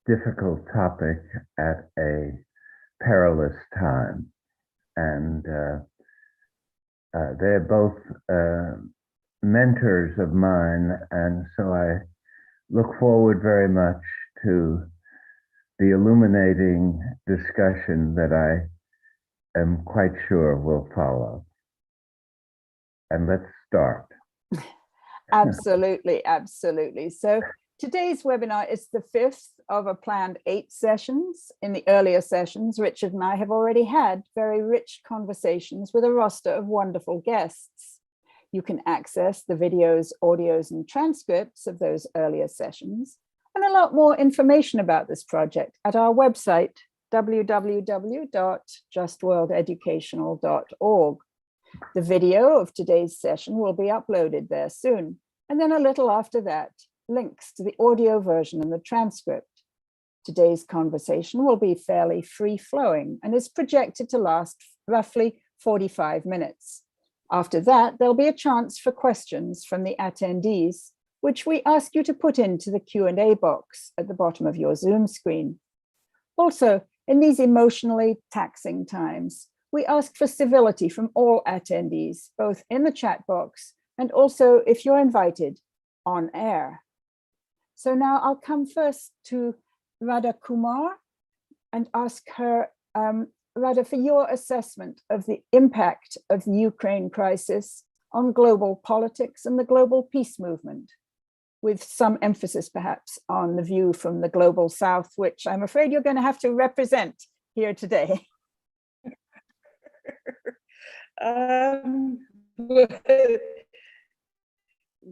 difficult topic at a perilous time. And they're both mentors of mine. And so I look forward very much to the illuminating discussion that I am quite sure will follow. And let's start. Absolutely, absolutely. So today's webinar is the fifth of a planned 8 sessions. In the earlier sessions, Richard and I have already had very rich conversations with a roster of wonderful guests. You can access the videos, audios, and transcripts of those earlier sessions, and a lot more information about this project at our website, www.justworldeducational.org. The video of today's session will be uploaded there soon. And then a little after that, links to the audio version and the transcript. Today's conversation will be fairly free-flowing and is projected to last roughly 45 minutes. After that, there'll be a chance for questions from the attendees, which we ask you to put into the Q&A box at the bottom of your Zoom screen. Also, in these emotionally taxing times, we ask for civility from all attendees, both in the chat box and also, if you're invited, on air. So now I'll come first to Radha Kumar and ask her, Radha, for your assessment of the impact of the Ukraine crisis on global politics and the global peace movement, with some emphasis perhaps on the view from the global south, which I'm afraid you're going to have to represent here today.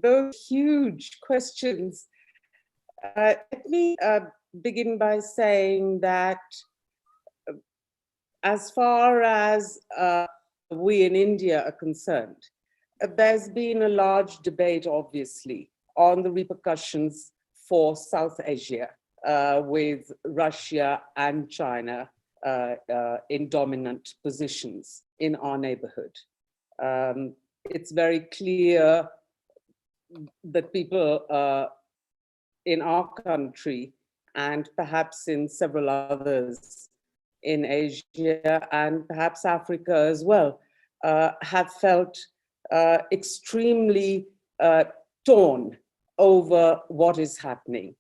Those huge questions. Let me begin by saying that as far as we in India are concerned, there's been a large debate, obviously, on the repercussions for South Asia with Russia and China in dominant positions in our neighborhood. It's very clear that people in our country and perhaps in several others in Asia and perhaps Africa as well have felt extremely torn over what is happening.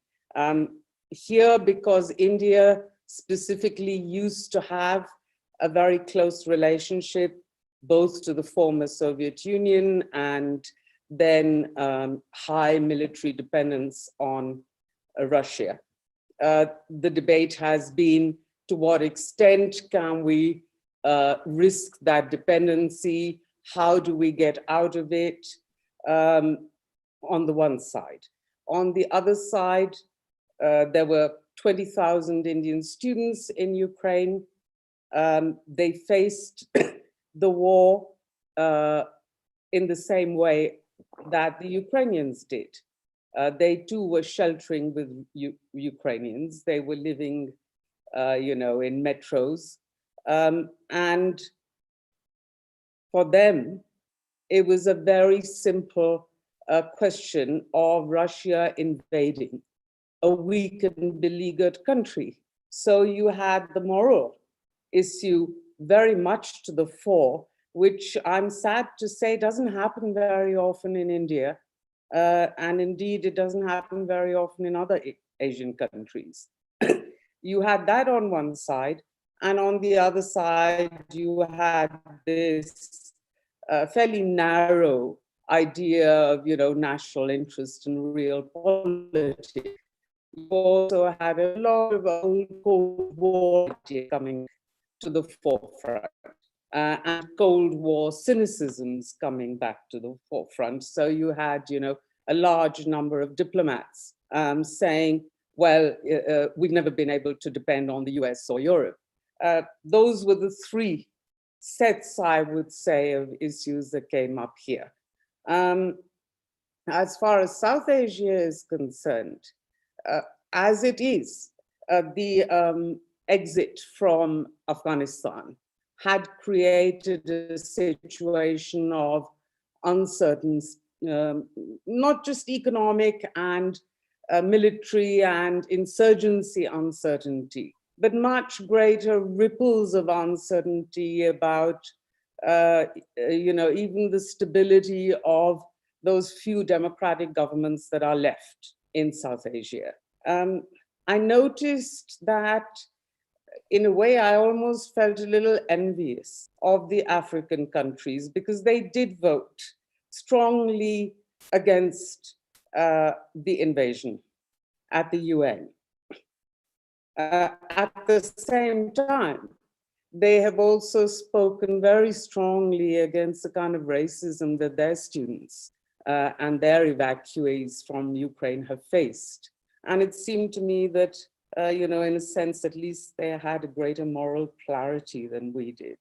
Here, because India specifically used to have a very close relationship both to the former Soviet Union and then high military dependence on Russia. The debate has been, to what extent can we risk that dependency? How do we get out of it? On the one side. On the other side, there were 20,000 Indian students in Ukraine. They faced the war in the same way that the Ukrainians did. They too were sheltering with Ukrainians. They were living, in metros. And for them, it was a very simple question of Russia invading a weak and beleaguered country. So you had the moral issue very much to the fore, which I'm sad to say doesn't happen very often in India. And indeed, it doesn't happen very often in other Asian countries. You had that on one side, and on the other side, you had this fairly narrow idea of, national interest and real politics. You also had a lot of old Cold War coming to the forefront. And Cold War cynicisms coming back to the forefront. So you had, a large number of diplomats saying, well, we've never been able to depend on the US or Europe. Those were the 3 sets, I would say, of issues that came up here. As far as South Asia is concerned, as it is, the exit from Afghanistan had created a situation of uncertainty, not just economic and military and insurgency uncertainty, but much greater ripples of uncertainty about, even the stability of those few democratic governments that are left in South Asia. I noticed that, in a way, I almost felt a little envious of the African countries because they did vote strongly against the invasion at the UN. At the same time, they have also spoken very strongly against the kind of racism that their students and their evacuees from Ukraine have faced. And it seemed to me that, in a sense, at least they had a greater moral clarity than we did.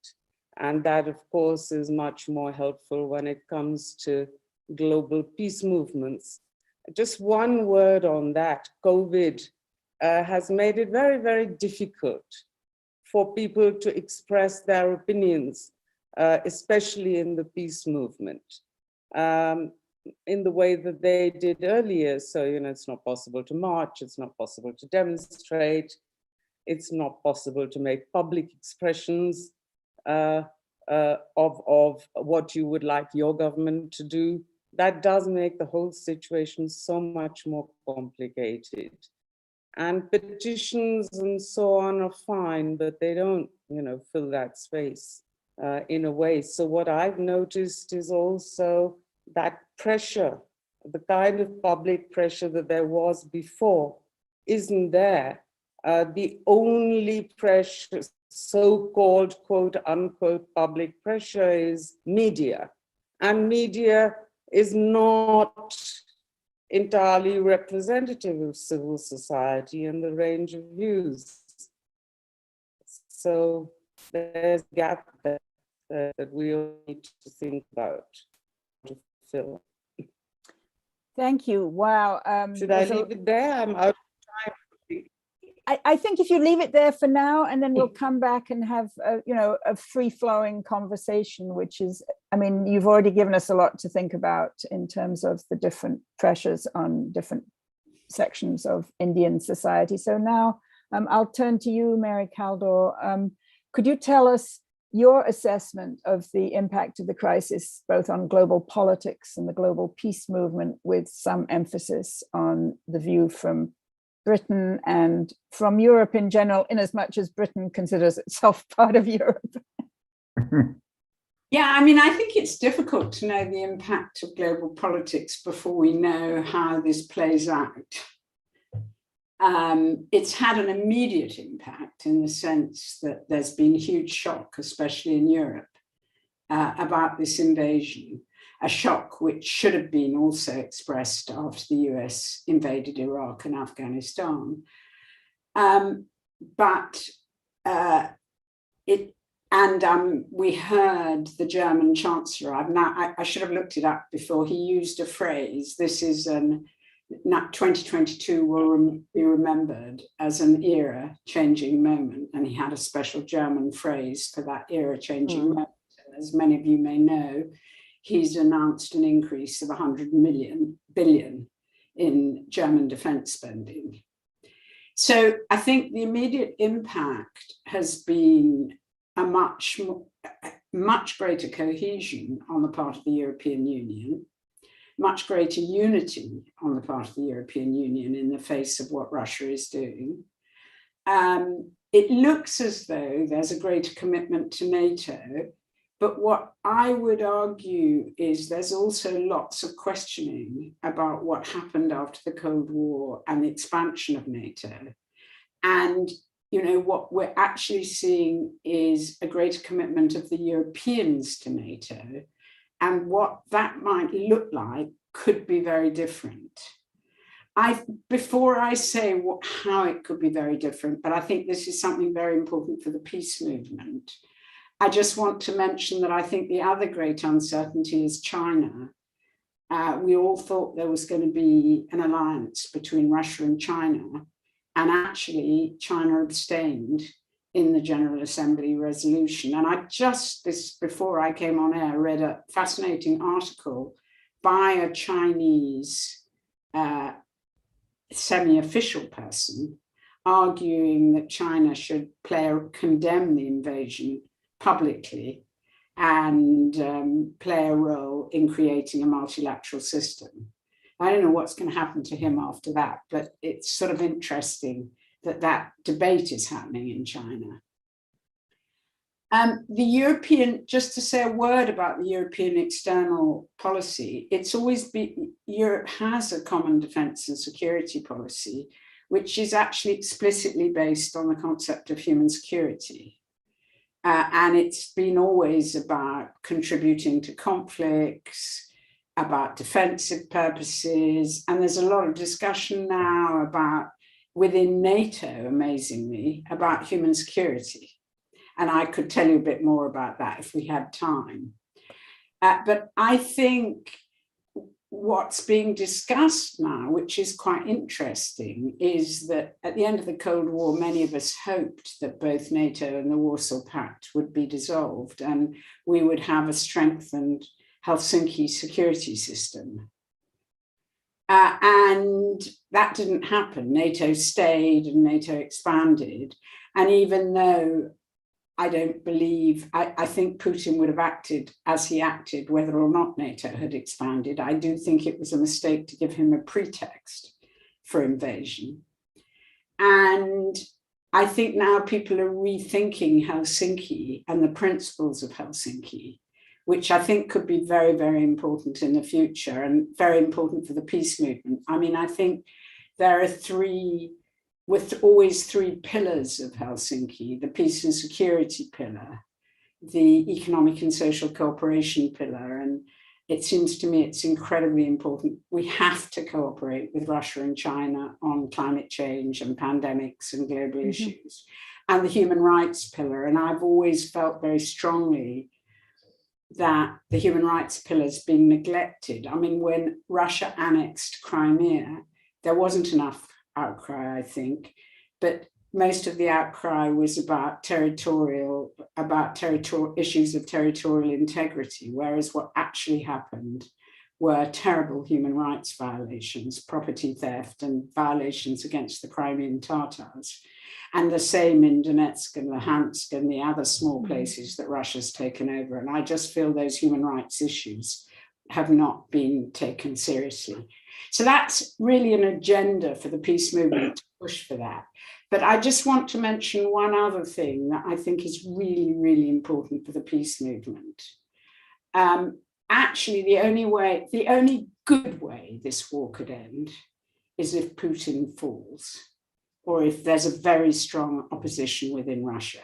And that, of course, is much more helpful when it comes to global peace movements. Just one word on that. COVID has made it very, very difficult for people to express their opinions, especially in the peace movement, in the way that they did earlier. So, it's not possible to march, it's not possible to demonstrate, it's not possible to make public expressions of what you would like your government to do. That does make the whole situation so much more complicated. And petitions and so on are fine, but they don't, fill that space in a way. So what I've noticed is also that pressure, the kind of public pressure that there was before, isn't there. The only pressure, so-called quote unquote public pressure, is media. And media is not entirely representative of civil society and the range of views. So there's a gap there that we all need to think about to fill. Thank you. Wow. Should I leave it there? I'm out of time. I think if you leave it there for now, and then we'll come back and have a free-flowing conversation, which is, you've already given us a lot to think about in terms of the different pressures on different sections of Indian society. So now I'll turn to you, Mary Kaldor. Could you tell us your assessment of the impact of the crisis, both on global politics and the global peace movement, with some emphasis on the view from Britain and from Europe in general, in as much as Britain considers itself part of Europe? Yeah, I think it's difficult to know the impact of global politics before we know how this plays out. It's had an immediate impact in the sense that there's been huge shock, especially in Europe, about this invasion. A shock which should have been also expressed after the US invaded Iraq and Afghanistan. We heard the German Chancellor, I should have looked it up before, he used a phrase, this is 2022 will be remembered as an era-changing moment, and he had a special German phrase for that era-changing moment. As many of you may know, he's announced an increase of 100 billion in German defense spending. So I think the immediate impact has been a much greater cohesion on the part of the European Union, much greater unity on the part of the European Union in the face of what Russia is doing. It looks as though there's a greater commitment to NATO, but what I would argue is there's also lots of questioning about what happened after the Cold War and the expansion of NATO. And what we're actually seeing is a greater commitment of the Europeans to NATO, and what that might look like could be very different. Before I say how it could be very different, but I think this is something very important for the peace movement, I just want to mention that I think the other great uncertainty is China. We all thought there was going to be an alliance between Russia and China, and actually China abstained in the General Assembly resolution. And I before I came on air, read a fascinating article by a Chinese semi-official person, arguing that China should condemn the invasion publicly and play a role in creating a multilateral system. I don't know what's going to happen to him after that, but it's sort of interesting that that debate is happening in China. The European, just to say a word about the European external policy, it's always been, Europe has a common defence and security policy, which is actually explicitly based on the concept of human security. And it's been always about contributing to conflicts, about defensive purposes. And there's a lot of discussion now about, within NATO, amazingly, about human security. And I could tell you a bit more about that if we had time. But I think what's being discussed now, which is quite interesting, is that at the end of the Cold War, many of us hoped that both NATO and the Warsaw Pact would be dissolved and we would have a strengthened Helsinki security system. And that didn't happen. NATO stayed and NATO expanded. And even though I don't believe, I think Putin would have acted as he acted, whether or not NATO had expanded. I do think it was a mistake to give him a pretext for invasion. And I think now people are rethinking Helsinki and the principles of Helsinki, which I think could be very, very important in the future and very important for the peace movement. I mean, I think there are always three pillars of Helsinki: the peace and security pillar, the economic and social cooperation pillar. And it seems to me it's incredibly important. We have to cooperate with Russia and China on climate change and pandemics and global issues, and the human rights pillar. And I've always felt very strongly that the human rights pillar is being neglected. I mean, when Russia annexed Crimea, there wasn't enough outcry, I think, but most of the outcry was about issues of territorial integrity, whereas what actually happened were terrible human rights violations, property theft and violations against the Crimean Tatars, and the same in Donetsk and Luhansk and the other small places that Russia's taken over. And I just feel those human rights issues have not been taken seriously. So that's really an agenda for the peace movement to push for that. But I just want to mention one other thing that I think is really, really important for the peace movement. Actually, the only good way this war could end is if Putin falls, or if there's a very strong opposition within Russia.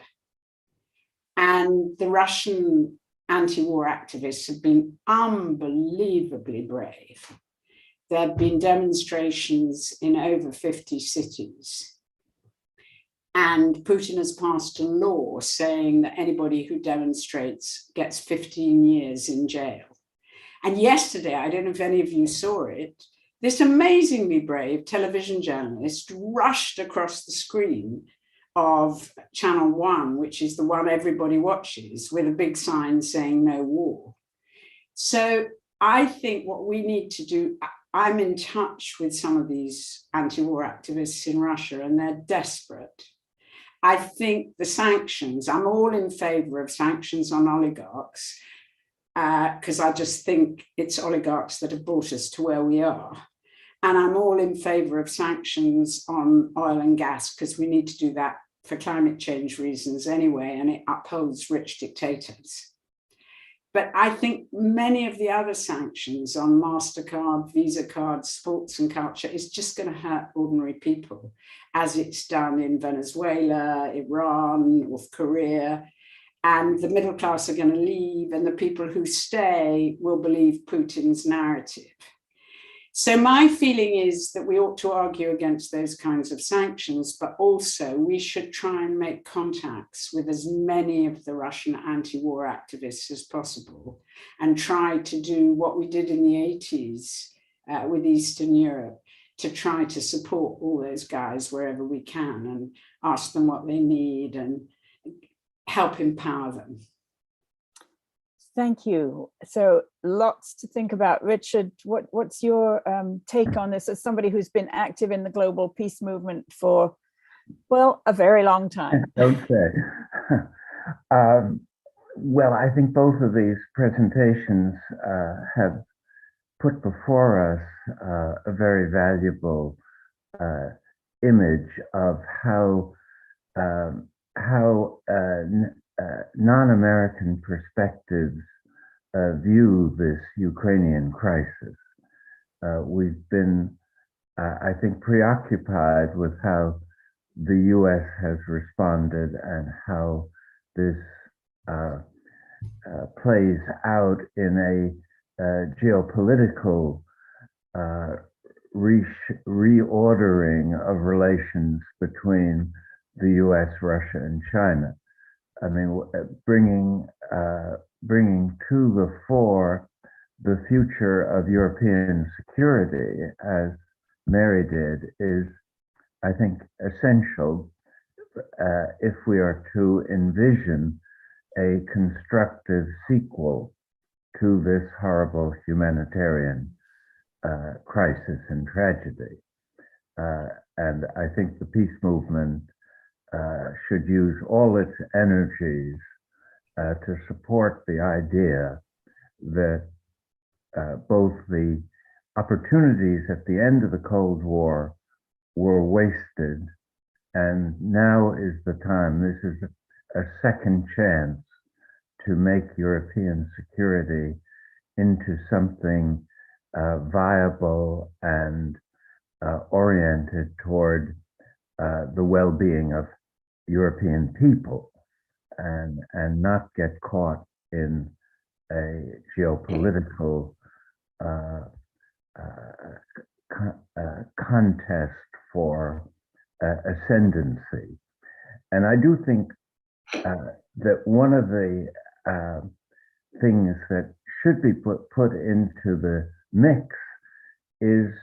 And the Russian anti-war activists have been unbelievably brave. There have been demonstrations in over 50 cities. And Putin has passed a law saying that anybody who demonstrates gets 15 years in jail. And yesterday, I don't know if any of you saw it, this amazingly brave television journalist rushed across the screen of Channel 1, which is the one everybody watches, with a big sign saying no war. So I think what we need to do, I'm in touch with some of these anti-war activists in Russia, and they're desperate. I think the sanctions, I'm all in favor of sanctions on oligarchs, because I just think it's oligarchs that have brought us to where we are. And I'm all in favor of sanctions on oil and gas, because we need to do that for climate change reasons anyway, and it upholds rich dictators. But I think many of the other sanctions on MasterCard, Visa cards, sports and culture is just going to hurt ordinary people, as it's done in Venezuela, Iran, North Korea. And the middle class are going to leave, and the people who stay will believe Putin's narrative. So my feeling is that we ought to argue against those kinds of sanctions, but also we should try and make contacts with as many of the Russian anti-war activists as possible, and try to do what we did in the 80s with Eastern Europe, to try to support all those guys wherever we can and ask them what they need and help empower them. Thank you. So lots to think about. Richard, what's your take on this as somebody who's been active in the global peace movement for, well, a very long time? Don't say. Well, I think both of these presentations have put before us a very valuable image of how non-American perspectives view this Ukrainian crisis. We've been, I think, preoccupied with how the US has responded and how this plays out in a geopolitical reordering of relations between the US, Russia, and China. I mean, bringing to the fore the future of European security, as Mary did, is, I think, essential if we are to envision a constructive sequel to this horrible humanitarian crisis and tragedy. And I think the peace movement should use all its energies to support the idea that both the opportunities at the end of the Cold War were wasted, and now is the time. This is a second chance to make European security into something viable and oriented toward the well-being of European people, and not get caught in a geopolitical contest for ascendancy. And I do think that one of the things that should be put into the mix is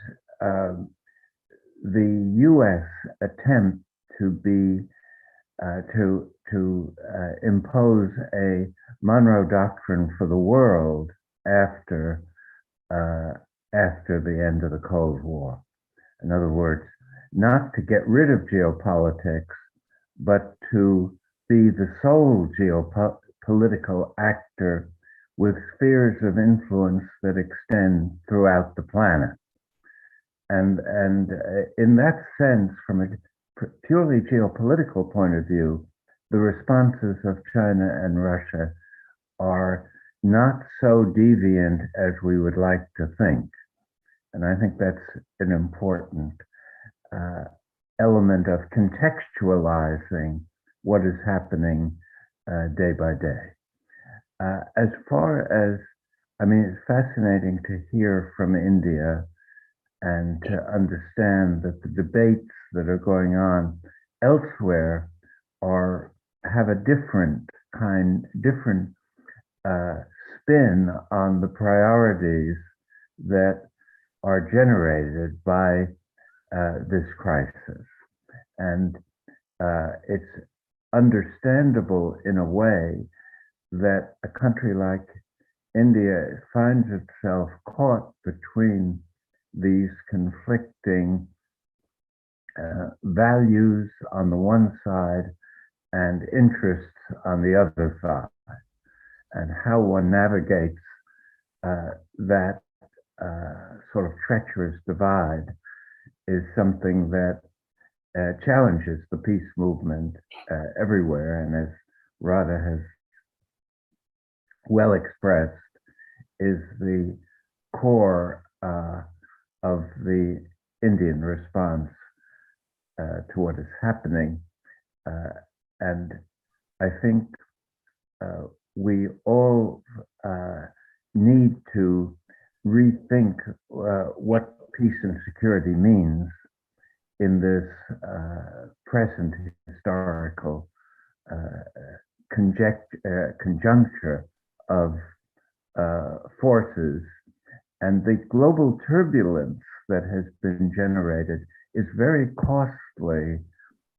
the U.S. attempt to be to impose a Monroe Doctrine for the world after the end of the Cold War. In other words, not to get rid of geopolitics, but to be the sole geopolitical actor with spheres of influence that extend throughout the planet. And in that sense, from a purely geopolitical point of view, the responses of China and Russia are not so deviant as we would like to think. And I think that's an important element of contextualizing what is happening day by day. As far as, I mean, it's fascinating to hear from India and to understand that the debates that are going on elsewhere have a different spin on the priorities that are generated by this crisis. And it's understandable in a way that a country like India finds itself caught between these conflicting values on the one side and interests on the other side, and how one navigates that sort of treacherous divide is something that challenges the peace movement everywhere, and as Radha has well expressed, is the core of the Indian response to what is happening. And I think we all need to rethink what peace and security means in this present historical conjuncture of forces. And the global turbulence that has been generated is very costly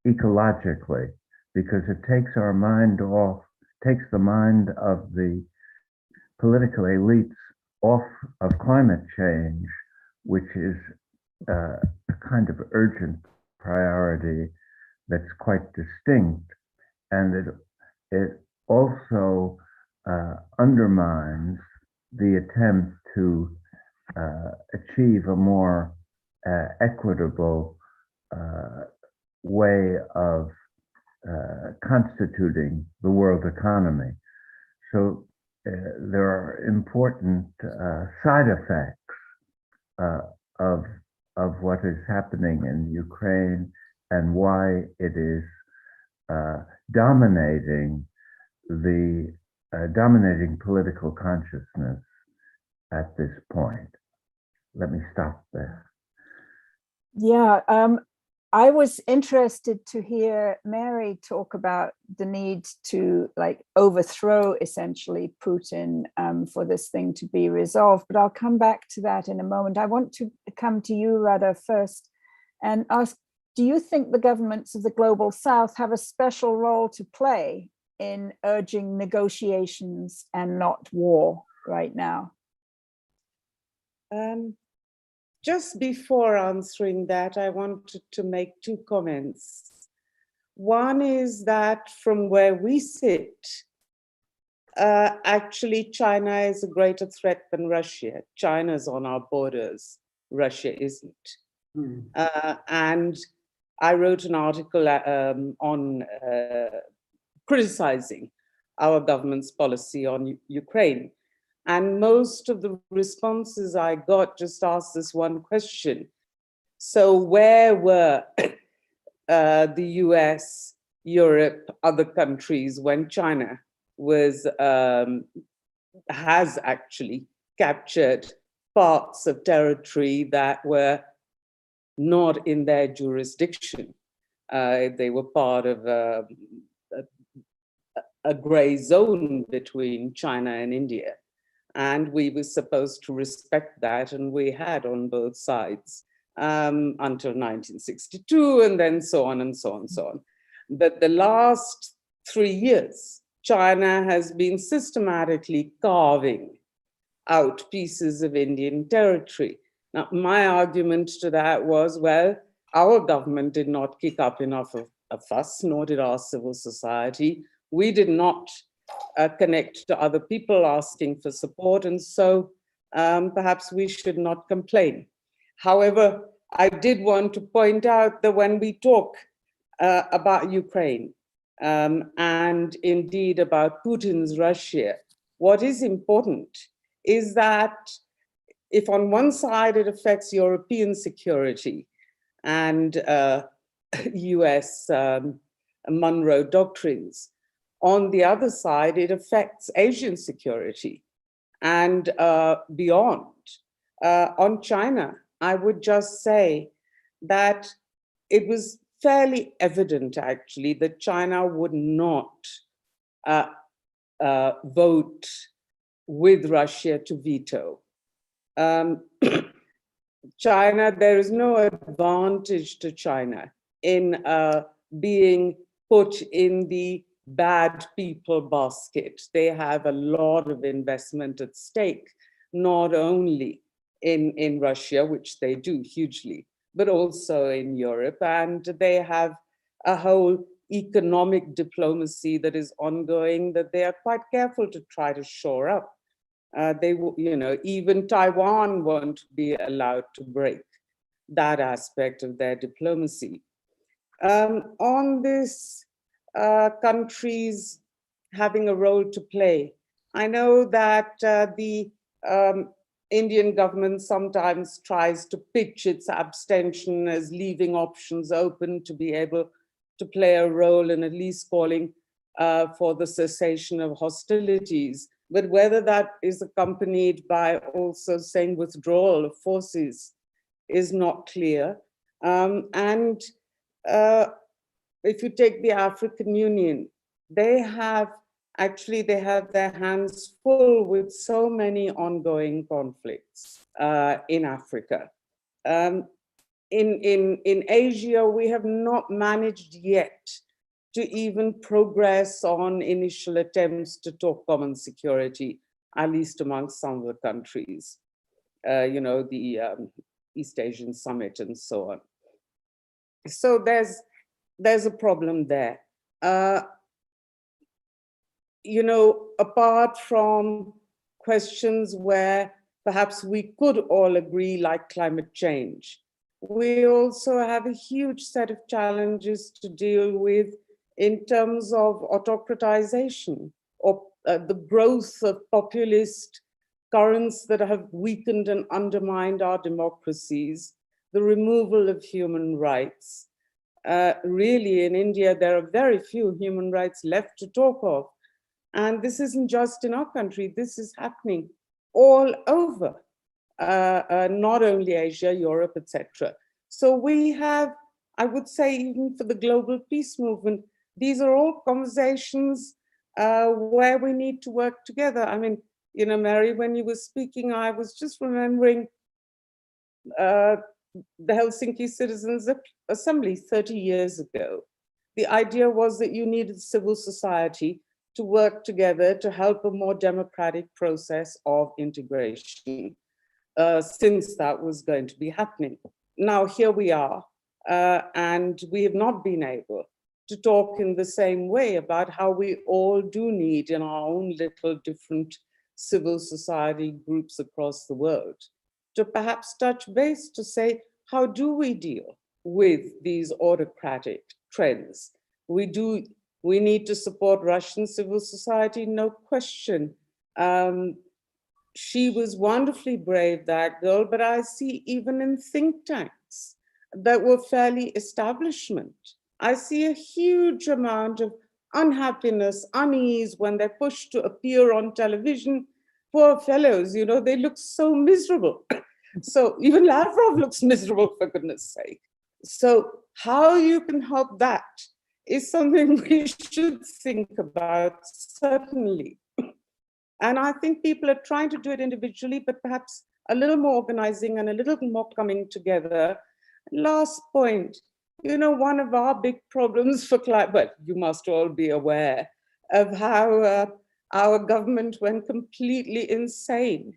ecologically, because it takes our mind off, takes the mind of the political elites off of climate change, which is a kind of urgent priority that's quite distinct, and it also undermines the attempt to achieve a more equitable way of constituting the world economy. So there are important side effects of what is happening in Ukraine and why it is dominating political consciousness at this point. Let me stop there. Yeah, I was interested to hear Mary talk about the need to overthrow essentially Putin for this thing to be resolved, but I'll come back to that in a moment. I want to come to you, Radha, first and ask, do you think the governments of the Global South have a special role to play in urging negotiations and not war right now? Just before answering that, I wanted to make two comments. One is that from where we sit, actually China is a greater threat than Russia. China's on our borders, Russia isn't. And I wrote an article on criticizing our government's policy on Ukraine. And most of the responses I got just asked this one question. So where were the US, Europe, other countries when China has actually captured parts of territory that were not in their jurisdiction? They were part of a gray zone between China and India. And we were supposed to respect that, and we had on both sides until 1962, and then so on and so on and so on. But the last 3 years, China has been systematically carving out pieces of Indian territory. Now, my argument to that was, well, our government did not kick up enough of a fuss, nor did our civil society. We did not connect to other people asking for support, and so perhaps we should not complain. However, I did want to point out that when we talk about Ukraine and indeed about Putin's Russia, what is important is that if on one side it affects European security and US Monroe doctrines, on the other side, it affects Asian security and beyond. On China, I would just say that it was fairly evident, actually, that China would not vote with Russia to veto. China, there is no advantage to China in being put in the bad people basket. They have a lot of investment at stake, not only in Russia, which they do hugely, but also in Europe. And they have a whole economic diplomacy that is ongoing that they are quite careful to try to shore up. Even Taiwan won't be allowed to break that aspect of their diplomacy. On this countries having a role to play, I know that the Indian government sometimes tries to pitch its abstention as leaving options open to be able to play a role in at least calling for the cessation of hostilities. But whether that is accompanied by also saying withdrawal of forces is not clear. If you take the African Union, they have their hands full with so many ongoing conflicts in Africa. In Asia, we have not managed yet to even progress on initial attempts to talk common security. at least amongst some of the countries, the East Asian Summit and so on. So there's a problem there. Apart from questions where perhaps we could all agree, like climate change, we also have a huge set of challenges to deal with in terms of autocratization, or the growth of populist currents that have weakened and undermined our democracies, the removal of human rights. Really, in India, there are very few human rights left to talk of. And this isn't just in our country, this is happening all over, not only Asia, Europe, etc. So we have, I would say, even for the global peace movement, these are all conversations where we need to work together. I mean, Mary, when you were speaking, I was just remembering the Helsinki Citizens Assembly 30 years ago. The idea was that you needed civil society to work together to help a more democratic process of integration, since that was going to be happening. Now, here we are, and we have not been able to talk in the same way about how we all do need in our own little different civil society groups across the world to perhaps touch base to say, how do we deal with these autocratic trends? We need to support Russian civil society, no question. She was wonderfully brave, that girl, but I see even in think tanks that were fairly establishment, I see a huge amount of unhappiness, unease when they're pushed to appear on television. Poor fellows, they look so miserable. So even Lavrov looks miserable, for goodness sake. So how you can help that is something we should think about, certainly. And I think people are trying to do it individually, but perhaps a little more organizing and a little more coming together. Last point, one of our big problems for climate, well, you must all be aware of how our government went completely insane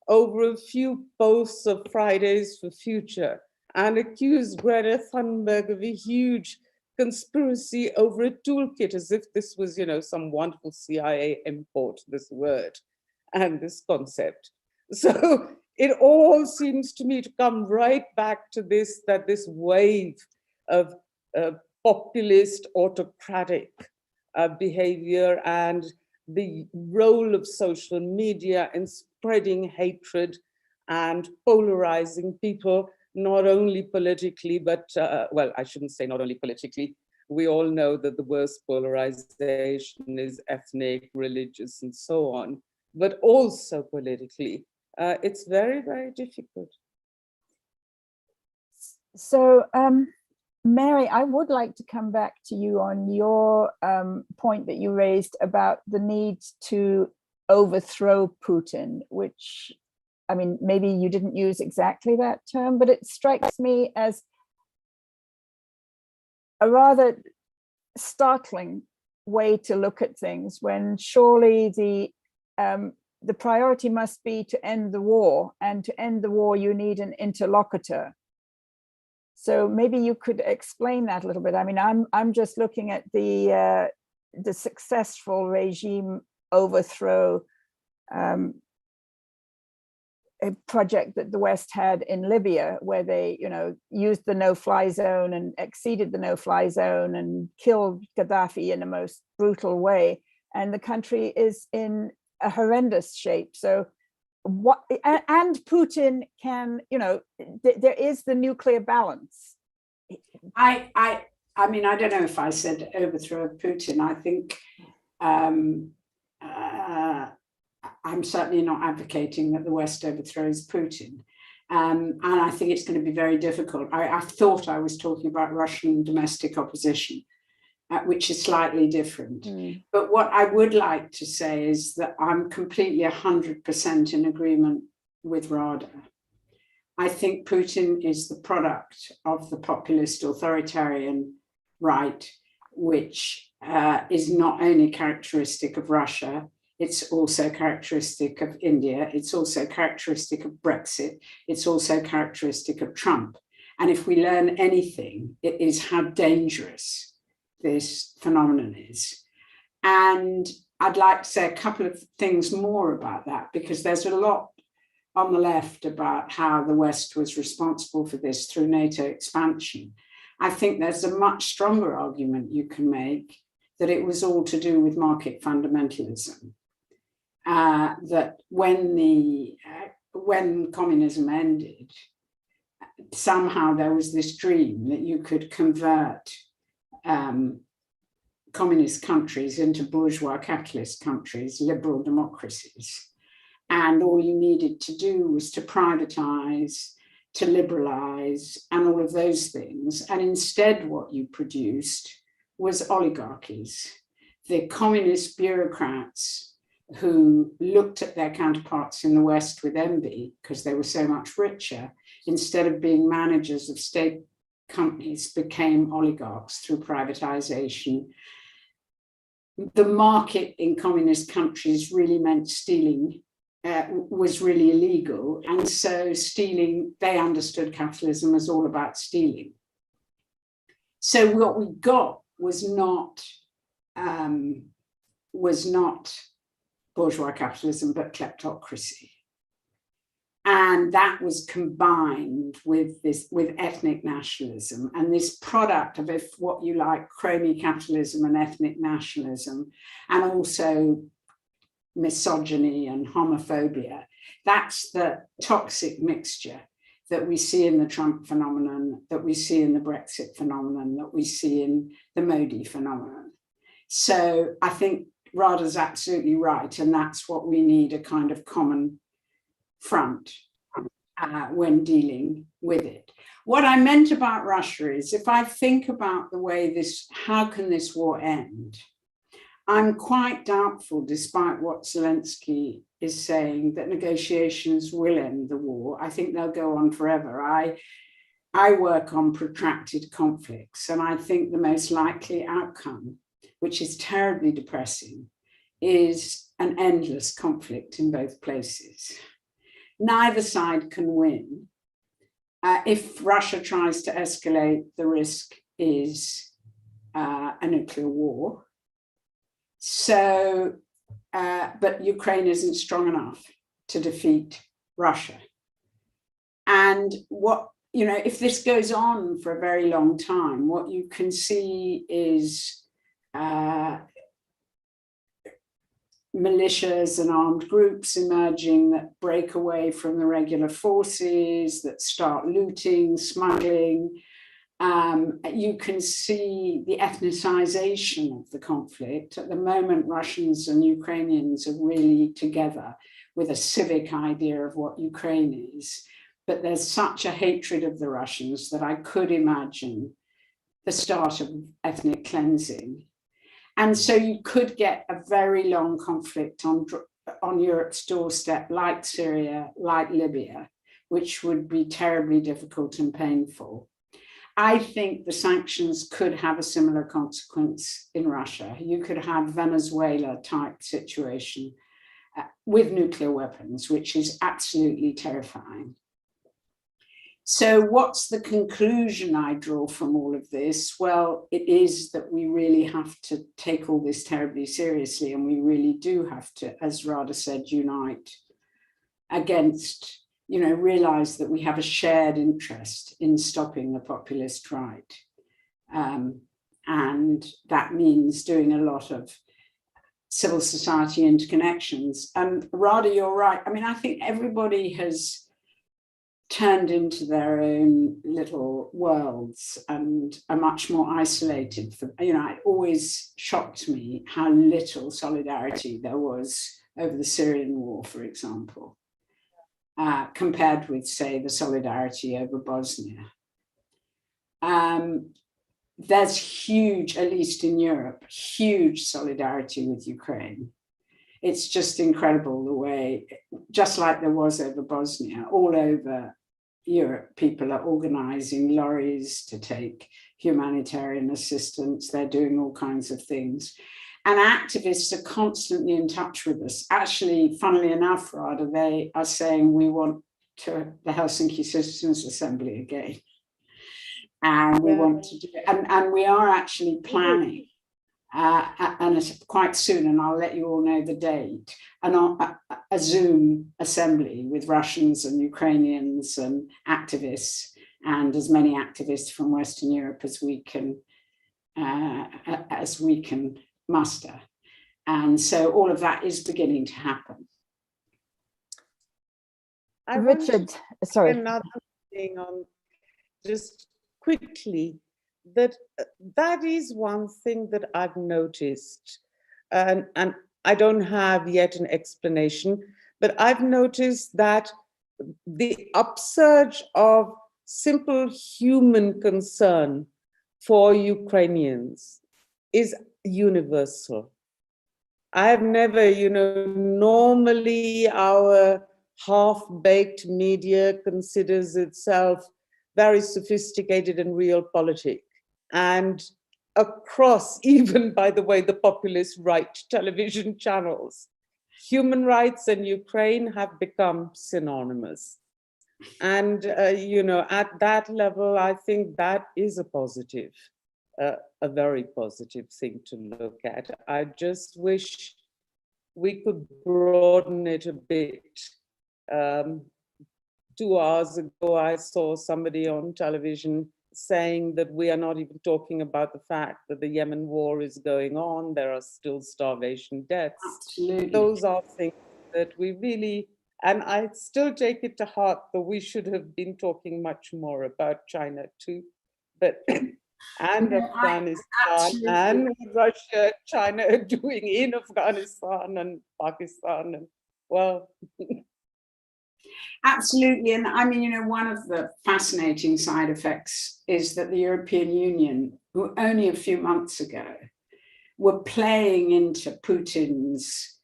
over a few posts of Fridays for Future and accused Greta Thunberg of a huge conspiracy over a toolkit, as if this was, some wonderful CIA import, this word and this concept. So it all seems to me to come right back to this, that this wave of populist, autocratic behavior and the role of social media in spreading hatred and polarizing people, not only politically, but, well, I shouldn't say not only politically. We all know that the worst polarization is ethnic, religious, and so on, but also politically. It's very, very difficult. So, Mary, I would like to come back to you on your point that you raised about the need to overthrow Putin, which, I mean, maybe you didn't use exactly that term, but it strikes me as a rather startling way to look at things, when surely the priority must be to end the war, and to end the war you need an interlocutor. So maybe you could explain that a little bit. I mean, I'm just looking at the successful regime overthrow a project that the West had in Libya, where they, used the no-fly zone and exceeded the no-fly zone and killed Gaddafi in the most brutal way. And the country is in a horrendous shape. So what, and Putin can, there is the nuclear balance. I mean, I don't know if I said overthrow Putin. I think I'm certainly not advocating that the West overthrows Putin. And I think it's going to be very difficult. I thought I was talking about Russian domestic opposition, which is slightly different. But what I would like to say is that I'm completely 100% in agreement with Radha. I think Putin is the product of the populist authoritarian right, which is not only characteristic of Russia, It's also characteristic of India. It's also characteristic of Brexit. It's also characteristic of Trump. And if we learn anything, it is how dangerous this phenomenon is. And I'd like to say a couple of things more about that, because there's a lot on the left about how the West was responsible for this through NATO expansion. I think there's a much stronger argument you can make that it was all to do with market fundamentalism. That when communism ended, somehow there was this dream that you could convert communist countries into bourgeois capitalist countries, liberal democracies. And all you needed to do was to privatize, to liberalize, and all of those things. And instead, what you produced was oligarchies. The communist bureaucrats who looked at their counterparts in the West with envy because they were so much richer, instead of being managers of state companies, became oligarchs through privatization. The market in communist countries really meant stealing was really illegal. And so stealing, they understood capitalism as all about stealing. So what we got was not bourgeois capitalism, but kleptocracy. And that was combined with ethnic nationalism, and this product of, if what you like, crony capitalism and ethnic nationalism, and also misogyny and homophobia. That's the toxic mixture that we see in the Trump phenomenon, that we see in the Brexit phenomenon, that we see in the Modi phenomenon. So I think Radha's absolutely right, and that's what we need, a kind of common front when dealing with it. What I meant about Russia is, if I think about the way how can this war end? I'm quite doubtful, despite what Zelensky is saying, that negotiations will end the war. I think they'll go on forever. I work on protracted conflicts, and I think the most likely outcome, which is terribly depressing, is an endless conflict in both places. Neither side can win. If Russia tries to escalate, the risk is a nuclear war. So, but Ukraine isn't strong enough to defeat Russia. And if this goes on for a very long time, what you can see is militias and armed groups emerging that break away from the regular forces, that start looting, smuggling. You can see the ethnicization of the conflict. At the moment, Russians and Ukrainians are really together with a civic idea of what Ukraine is. But there's such a hatred of the Russians that I could imagine the start of ethnic cleansing. And so you could get a very long conflict on Europe's doorstep, like Syria, like Libya, which would be terribly difficult and painful. I think the sanctions could have a similar consequence in Russia. You could have Venezuela type situation with nuclear weapons, which is absolutely terrifying. So what's the conclusion I draw from all of this? Well, it is that we really have to take all this terribly seriously, and we really do have to, as Radha said, unite against, realize that we have a shared interest in stopping the populist right. And that means doing a lot of civil society interconnections. And Radha, you're right. I mean, I think everybody has turned into their own little worlds and are much more isolated. It always shocked me how little solidarity there was over the Syrian war, for example, compared with, say, the solidarity over Bosnia. There's huge, at least in Europe, huge solidarity with Ukraine. It's just incredible the way, just like there was over Bosnia, all over Europe, people are organizing lorries to take humanitarian assistance. They're doing all kinds of things. And activists are constantly in touch with us. Actually, funnily enough, Radha, they are saying we want the Helsinki Citizens Assembly again. And we want to do it. And we are actually planning, and it's quite soon, and I'll let you all know the date, a Zoom assembly with Russians and Ukrainians and activists, and as many activists from Western Europe as we can muster. And so all of that is beginning to happen. Richard, sorry. Another thing on just quickly, that is one thing that I've noticed, and I don't have yet an explanation, but I've noticed that the upsurge of simple human concern for Ukrainians is universal. I have never, normally our half-baked media considers itself very sophisticated and realpolitik. And across, even by the way, the populist right television channels, human rights and Ukraine have become synonymous. And, at that level, I think that is a positive, a very positive thing to look at. I just wish we could broaden it a bit. 2 hours ago, I saw somebody on television saying that we are not even talking about the fact that the Yemen war is going on. There are still starvation deaths. Absolutely. Those are things that we really, and I still take it to heart that we should have been talking much more about China too, but and Afghanistan and Russia, China are doing in Afghanistan and Pakistan, and well. Absolutely. And I mean, one of the fascinating side effects is that the European Union, who only a few months ago were playing into Putin's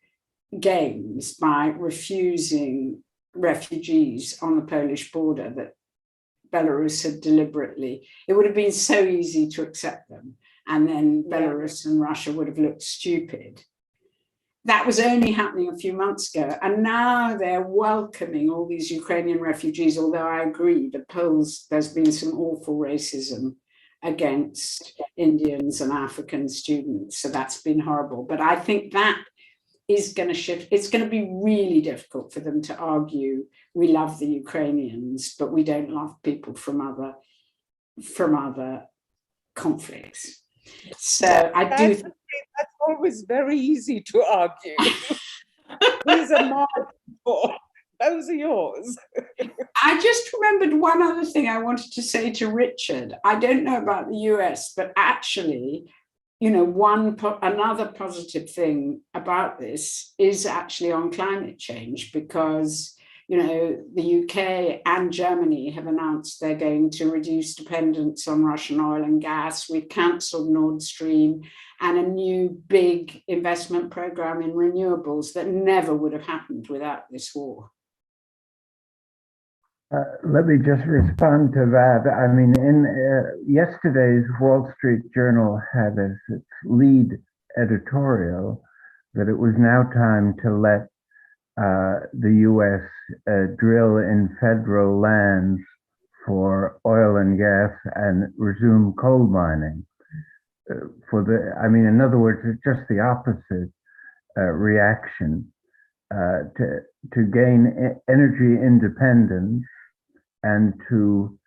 games by refusing refugees on the Polish border that Belarus had deliberately, it would have been so easy to accept them. And then Belarus and Russia would have looked stupid. That was only happening a few months ago. And now they're welcoming all these Ukrainian refugees, although I agree, the Poles, there's been some awful racism against Indians and African students. So that's been horrible. But I think that is going to shift. It's going to be really difficult for them to argue, we love the Ukrainians, but we don't love people from other conflicts. So I do think that's always very easy to argue. These are mine. Those are yours. I just remembered one other thing I wanted to say to Richard. I don't know about the US, but actually, another positive thing about this is actually on climate change, because the UK and Germany have announced they're going to reduce dependence on Russian oil and gas. We've cancelled Nord Stream and a new big investment program in renewables that never would have happened without this war. Let me just respond to that. I mean, in yesterday's Wall Street Journal had as its lead editorial that it was now time to let the US drill in federal lands for oil and gas and resume coal mining. In other words, it's just the opposite reaction to gain energy independence and to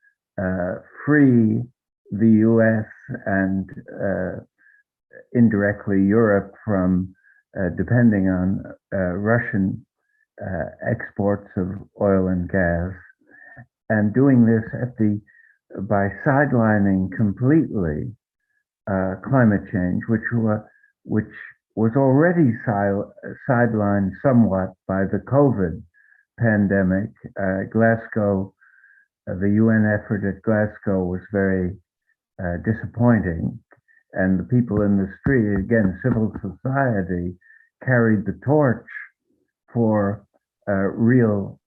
free the US and indirectly Europe from depending on Russian exports of oil and gas, and doing this by sidelining completely climate change, which was already sidelined somewhat by the COVID pandemic. Glasgow, the UN effort at Glasgow was very disappointing, and the people in the street, again, civil society, carried the torch for real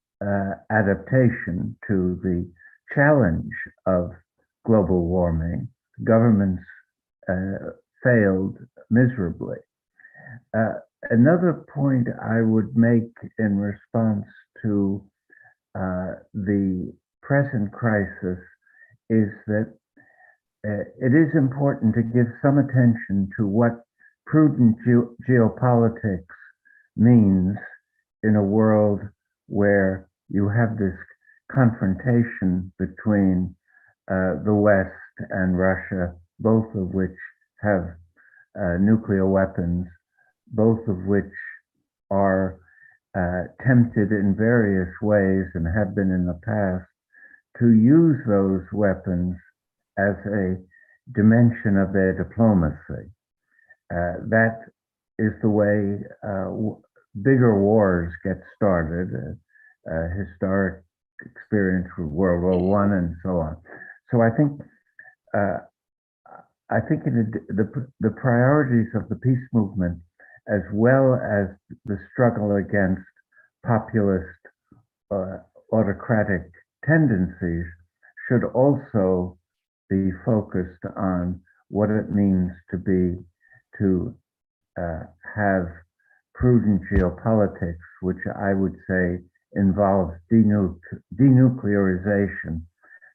adaptation to the challenge of global warming. Governments failed miserably. Another point I would make in response to the present crisis is that it is important to give some attention to what prudent geopolitics means in a world where you have this confrontation between the West and Russia, both of which have nuclear weapons, both of which are tempted in various ways and have been in the past to use those weapons as a dimension of their diplomacy. That is the way bigger wars get started, historic experience with World War I and so on. So I think the priorities of the peace movement, as well as the struggle against populist autocratic tendencies, should also be focused on what it means to have prudent geopolitics, which I would say involves denuclearization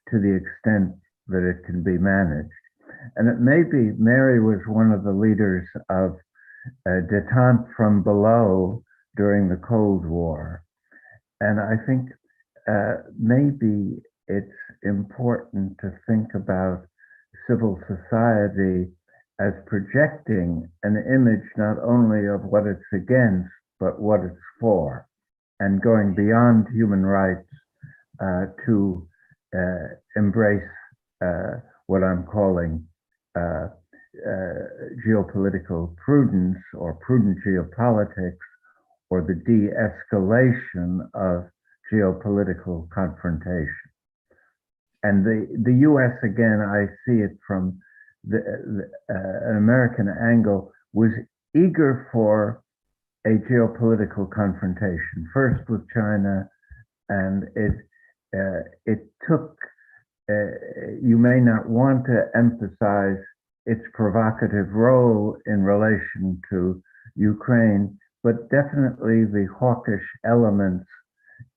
to the extent that it can be managed. And it may be Mary was one of the leaders of détente from below during the Cold War. And I think maybe it's important to think about civil society as projecting an image not only of what it's against, but what it's for, and going beyond human rights to embrace what I'm calling geopolitical prudence or prudent geopolitics, or the de-escalation of geopolitical confrontation. And the US, again, I see it from an American angle, was eager for a geopolitical confrontation, first with China, and it took, you may not want to emphasize its provocative role in relation to Ukraine, but definitely the hawkish elements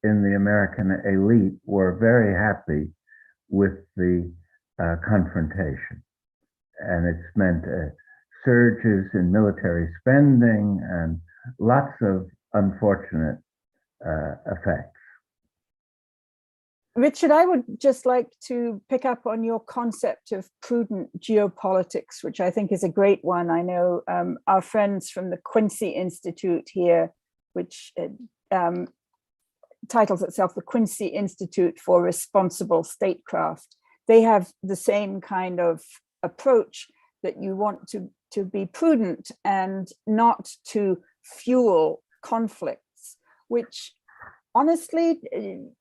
in the American elite were very happy with the confrontation. And it's meant surges in military spending and lots of unfortunate effects. Richard, I would just like to pick up on your concept of prudent geopolitics, which I think is a great one. I know our friends from the Quincy Institute here, which titles itself the Quincy Institute for Responsible Statecraft. They have the same kind of approach, that you want to be prudent and not to fuel conflicts, which honestly,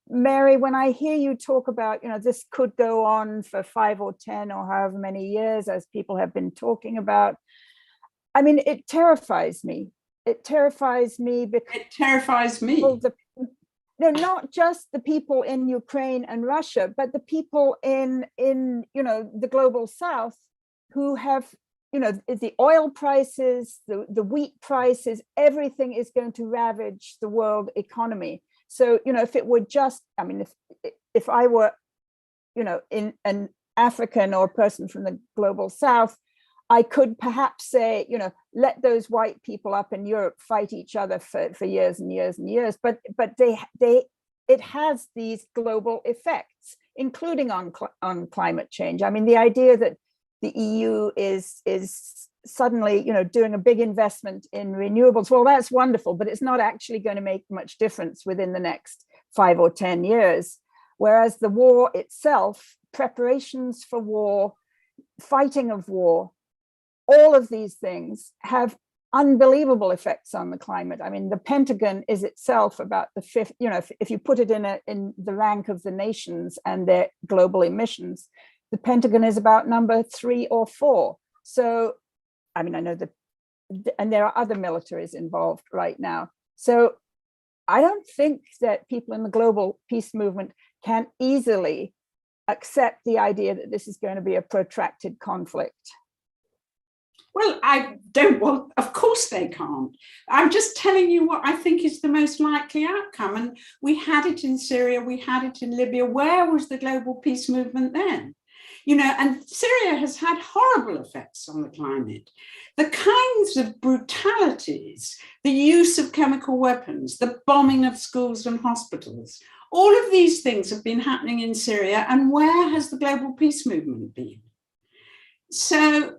Mary, when I hear you talk about, this could go on for 5 or 10 or however many years, as people have been talking about, I mean, it terrifies me. It terrifies me because it terrifies me. No, not just the people in Ukraine and Russia, but the people in the global South who have, the oil prices, the wheat prices, everything is going to ravage the world economy. So, if it were just, I mean, if I were, in an African or a person from the global South, I could perhaps say, let those white people up in Europe fight each other for years and years and years. But it has these global effects, including on climate change. I mean, the idea that the EU is suddenly, doing a big investment in renewables, well, that's wonderful, but it's not actually going to make much difference within the next 5 or 10 years. Whereas the war itself, preparations for war, fighting of war, all of these things have unbelievable effects on the climate. I mean, the Pentagon is itself about the fifth, if you put it in the rank of the nations and their global emissions, the Pentagon is about number 3 or 4. So, I mean, I know that, and there are other militaries involved right now. So I don't think that people in the global peace movement can easily accept the idea that this is going to be a protracted conflict. Well, of course course they can't. I'm just telling you what I think is the most likely outcome. And we had it in Syria, we had it in Libya. Where was the global peace movement then? You know, and Syria has had horrible effects on the climate. The kinds of brutalities, the use of chemical weapons, the bombing of schools and hospitals, all of these things have been happening in Syria. And where has the global peace movement been? So,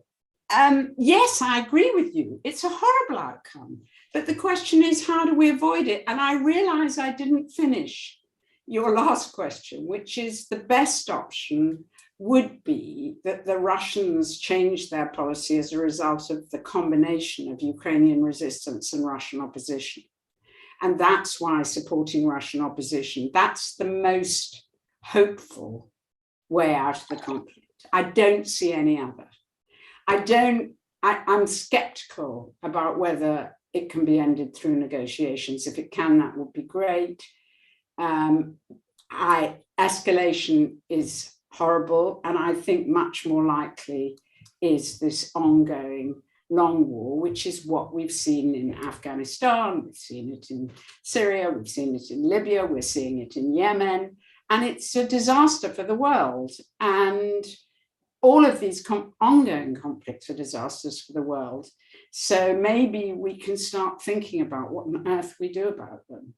yes, I agree with you. It's a horrible outcome. But the question is, how do we avoid it? And I realize I didn't finish your last question, which is the best option would be that the Russians change their policy as a result of the combination of Ukrainian resistance and Russian opposition. And that's why supporting Russian opposition, that's the most hopeful way out of the conflict. I don't see any other. I'm skeptical about whether it can be ended through negotiations. If it can, that would be great. Escalation is horrible, and I think much more likely is this ongoing long war, which is what we've seen in Afghanistan, we've seen it in Syria, we've seen it in Libya, we're seeing it in Yemen, and it's a disaster for the world. And all of these ongoing conflicts are disasters for the world. So maybe we can start thinking about what on earth we do about them.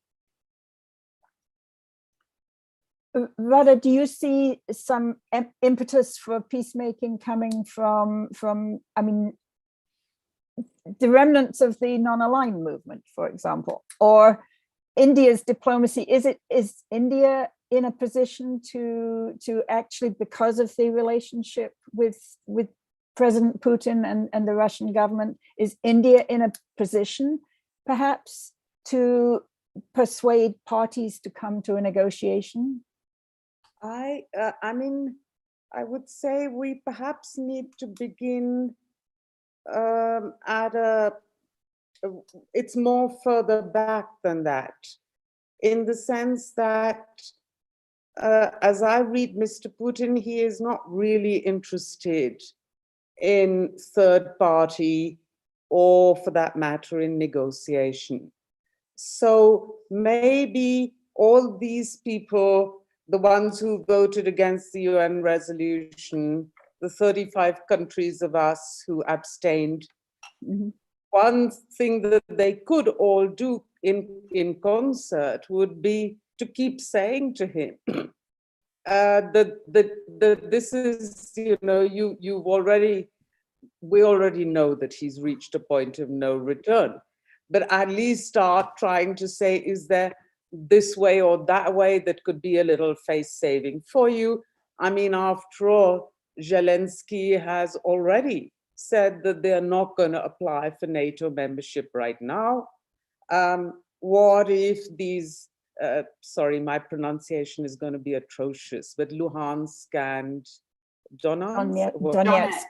Radha, do you see some impetus for peacemaking coming from I mean, the remnants of the non-aligned movement, for example, or India's diplomacy? Is India in a position to actually, because of the relationship with President Putin and the Russian government, is India in a position perhaps to persuade parties to come to a negotiation? I mean, I would say we perhaps need to begin it's more further back than that, in the sense that as I read Mr. Putin, he is not really interested in third party, or for that matter, in negotiation. So maybe all these people, the ones who voted against the UN resolution, the 35 countries of us who abstained, one thing that they could all do in concert would be to keep saying to him that this is, you know, we already know that he's reached a point of no return, but at least start trying to say, is there this way or that way that could be a little face saving for you? I mean, after all, Zelensky has already said that they're not going to apply for NATO membership right now. What if these, sorry, my pronunciation is going to be atrocious, but Luhansk and Donetsk,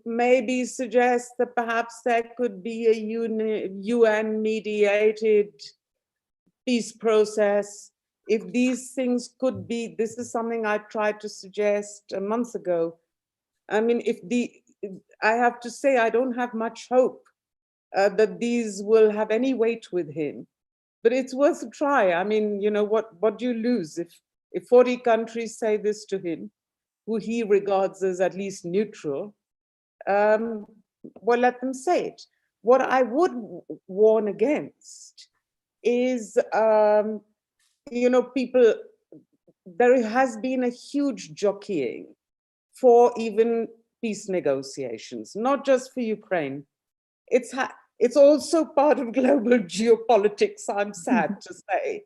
maybe suggest that perhaps there could be a UN-mediated peace process. If these things could be, this is something I tried to suggest a month ago. I mean, I have to say, I don't have much hope that these will have any weight with him, but it's worth a try. I mean, you know, what do you lose if 40 countries say this to him, who he regards as at least neutral? Well, let them say it. What I would warn against is, you know, people, there has been a huge jockeying for even peace negotiations, not just for Ukraine. It's also part of global geopolitics, I'm sad to say.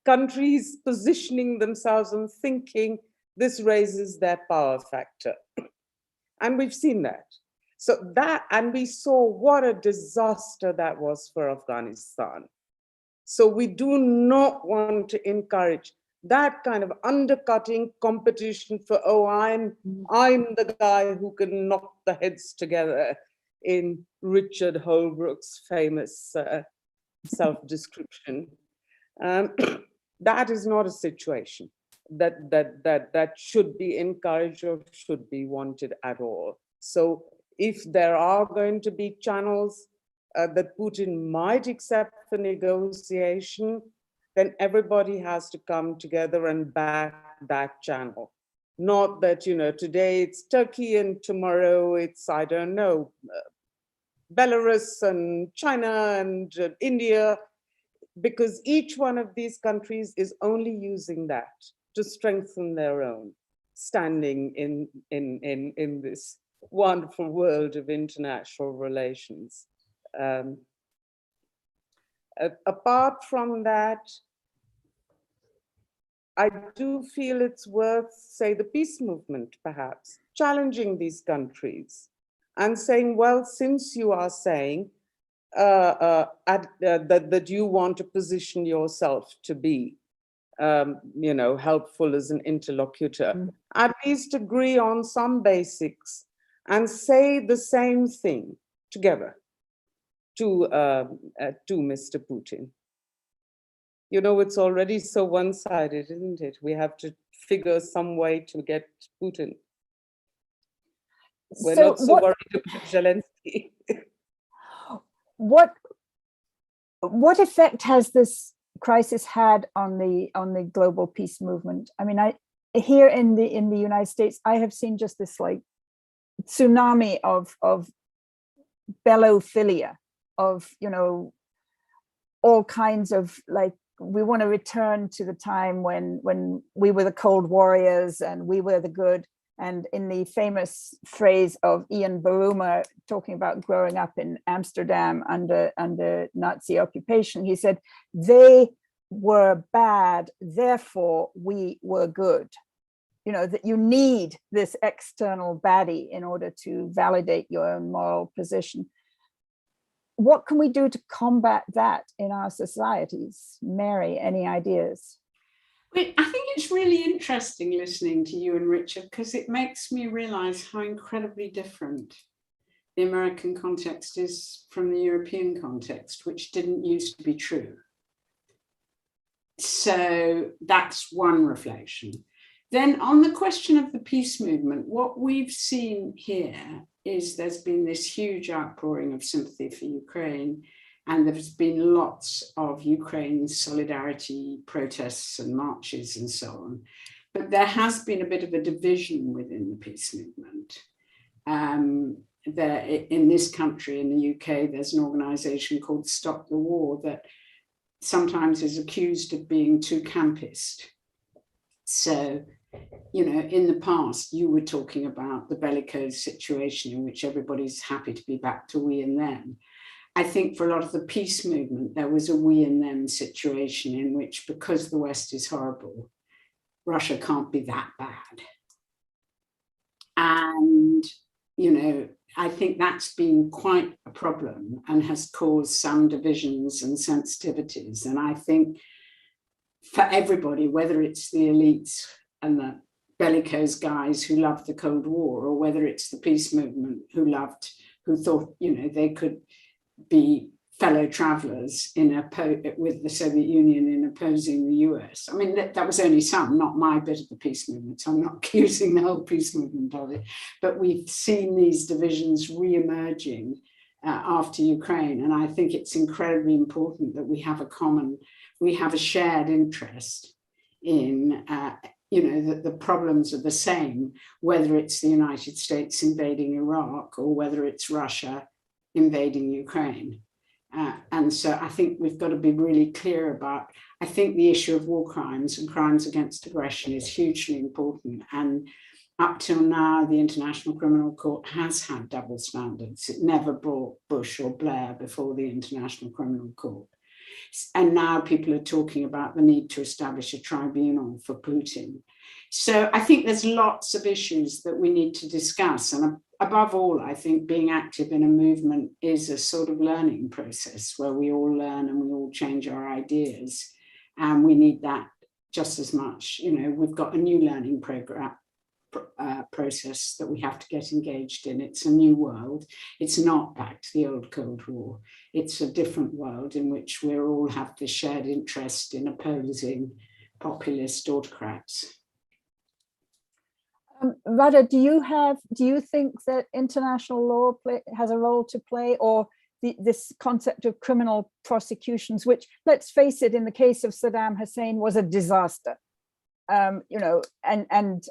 Countries positioning themselves and thinking this raises their power factor. And we've seen that. So that, and we saw what a disaster that was for Afghanistan. So we do not want to encourage that kind of undercutting competition for, oh, I'm the guy who can knock the heads together, in Richard Holbrooke's famous self-description. That is not a situation that should be encouraged or should be wanted at all. So if there are going to be channels that Putin might accept for negotiation, then everybody has to come together and back that channel. Not that, you know, today it's Turkey and tomorrow it's, I don't know, Belarus and China and India, because each one of these countries is only using that to strengthen their own standing in this wonderful world of international relations. Apart from that, I do feel it's worth, say, the peace movement, perhaps, challenging these countries and saying, well, since you are saying that you want to position yourself to be, you know, helpful as an interlocutor, at least agree on some basics and say the same thing together to Mr. Putin. You know, it's already so one-sided, isn't it? We have to figure some way to get Putin. We're not so worried about Zelensky. What effect has this crisis had on the global peace movement? I mean, here in the United States, I have seen just this like tsunami of bellophilia, of, you know, all kinds of, like, we want to return to the time when we were the cold warriors and we were the good. And in the famous phrase of Ian Baruma talking about growing up in Amsterdam under Nazi occupation, he said, they were bad, therefore we were good. You know, that you need this external baddie in order to validate your own moral position. What can we do to combat that in our societies? Mary, any ideas? I think it's really interesting listening to you and Richard, because it makes me realize how incredibly different the American context is from the European context, which didn't used to be true. So that's one reflection. Then on the question of the peace movement, what we've seen here is there's been this huge outpouring of sympathy for Ukraine, and there's been lots of Ukraine solidarity protests and marches and so on. But there has been a bit of a division within the peace movement. In this country, in the UK, there's an organisation called Stop the War that sometimes is accused of being too campist. So, you know, in the past, you were talking about the bellicose situation in which everybody's happy to be back to we and them. I think for a lot of the peace movement, there was a we and them situation in which, because the West is horrible, Russia can't be that bad. And, you know, I think that's been quite a problem and has caused some divisions and sensitivities. And I think for everybody, whether it's the elites and the bellicose guys who loved the Cold War, or whether it's the peace movement who thought, you know, they could be fellow travelers with the Soviet Union in opposing the US. I mean, that was only some, not my bit of the peace movement. So I'm not accusing the whole peace movement of it, but we've seen these divisions re-emerging after Ukraine. And I think it's incredibly important that we have a shared interest in, you know, that the problems are the same, whether it's the United States invading Iraq or whether it's Russia invading Ukraine. And so I think we've got to be really clear about, I think the issue of war crimes and crimes against aggression is hugely important. And up till now, the International Criminal Court has had double standards. It never brought Bush or Blair before the International Criminal Court. And now people are talking about the need to establish a tribunal for Putin. So I think there's lots of issues that we need to discuss. And above all, I think being active in a movement is a sort of learning process where we all learn and we all change our ideas. And we need that just as much. You know, we've got a new learning process that we have to get engaged in. It's a new world. It's not back to the old Cold War. It's a different world in which we all have this shared interest in opposing populist autocrats. Radha, do you think that international law has a role to play, or this concept of criminal prosecutions, which, let's face it, in the case of Saddam Hussein was a disaster, you know, and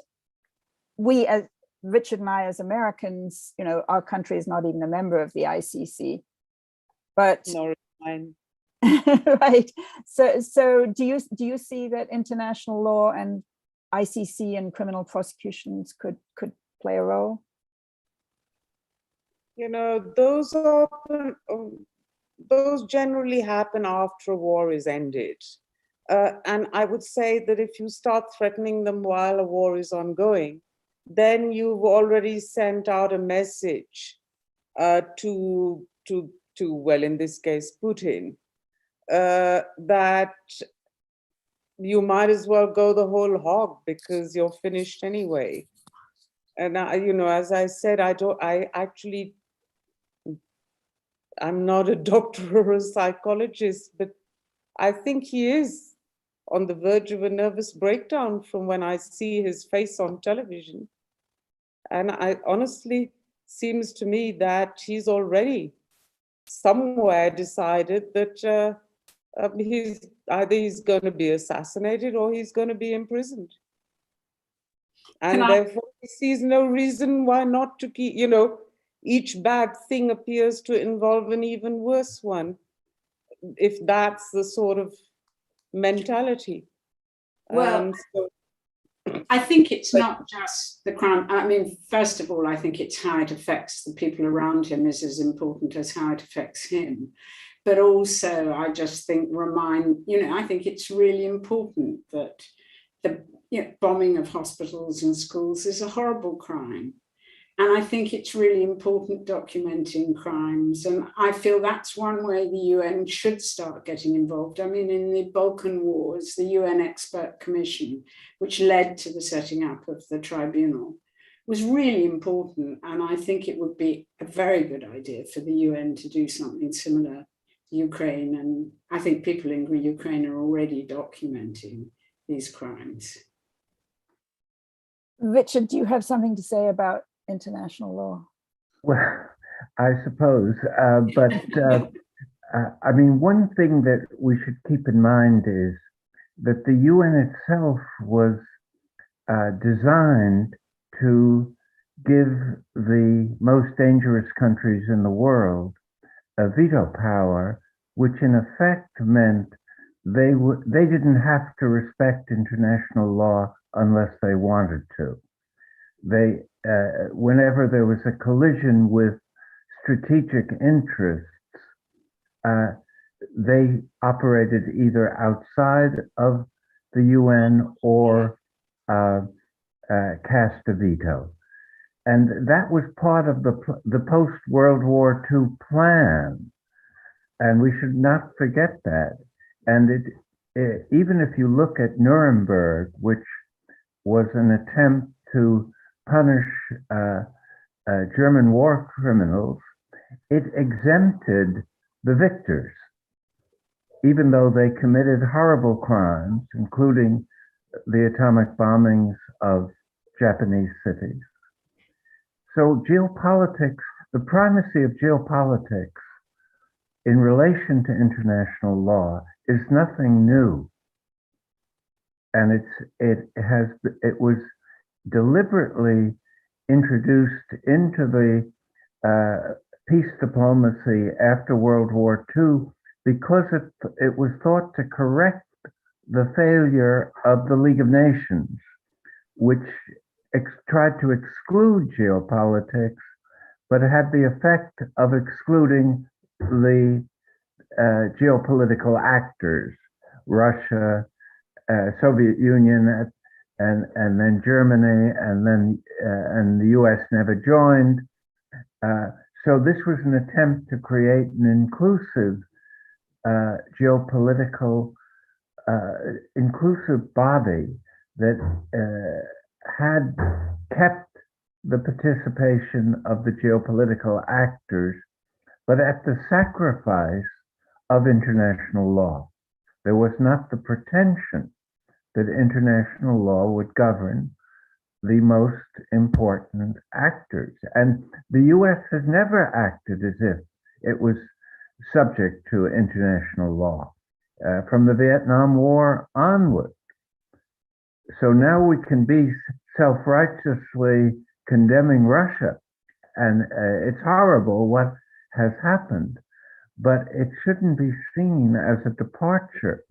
we, as Richard and I, as Americans, you know, our country is not even a member of the ICC, but Nor mine. right. So do you see that international law and ICC and criminal prosecutions could play a role? You know, those generally happen after a war is ended. And I would say that if you start threatening them while a war is ongoing, then you've already sent out a message to, well, in this case, Putin, that you might as well go the whole hog because you're finished anyway. And you know, as I said, I'm not a doctor or a psychologist, but I think he is on the verge of a nervous breakdown from when I see his face on television. And I honestly, seems to me that he's already somewhere decided that he's going to be assassinated or he's going to be imprisoned. And therefore he sees no reason why not to keep, you know, each bad thing appears to involve an even worse one, if that's the sort of mentality. Well, I think it's not just the crime. I mean, first of all, I think it's how it affects the people around him is as important as how it affects him. But also, I just think I think it's really important that the bombing of hospitals and schools is a horrible crime. And I think it's really important documenting crimes. And I feel that's one way the UN should start getting involved. I mean, in the Balkan Wars, the UN Expert Commission, which led to the setting up of the tribunal, was really important. And I think it would be a very good idea for the UN to do something similar to Ukraine. And I think people in Ukraine are already documenting these crimes. Richard, do you have something to say about international law? Well, I suppose, but I mean, one thing that we should keep in mind is that the UN itself was designed to give the most dangerous countries in the world a veto power, which in effect meant they didn't have to respect international law unless they wanted to. They, whenever there was a collision with strategic interests, they operated either outside of the UN or cast a veto. And that was part of the post-World War II plan. And we should not forget that. And even if you look at Nuremberg, which was an attempt to punish German war criminals, it exempted the victors, even though they committed horrible crimes, including the atomic bombings of Japanese cities. So geopolitics, the primacy of geopolitics in relation to international law is nothing new. And it was deliberately introduced into the peace diplomacy after World War II because it was thought to correct the failure of the League of Nations, which tried to exclude geopolitics, but had the effect of excluding the geopolitical actors, Russia, Soviet Union, and then Germany, and the US never joined. So this was an attempt to create an inclusive geopolitical, inclusive body that had kept the participation of the geopolitical actors, but at the sacrifice of international law. There was not the pretension that international law would govern the most important actors. And the US has never acted as if it was subject to international law from the Vietnam War onward. So now we can be self-righteously condemning Russia, and it's horrible what has happened, but it shouldn't be seen as a departure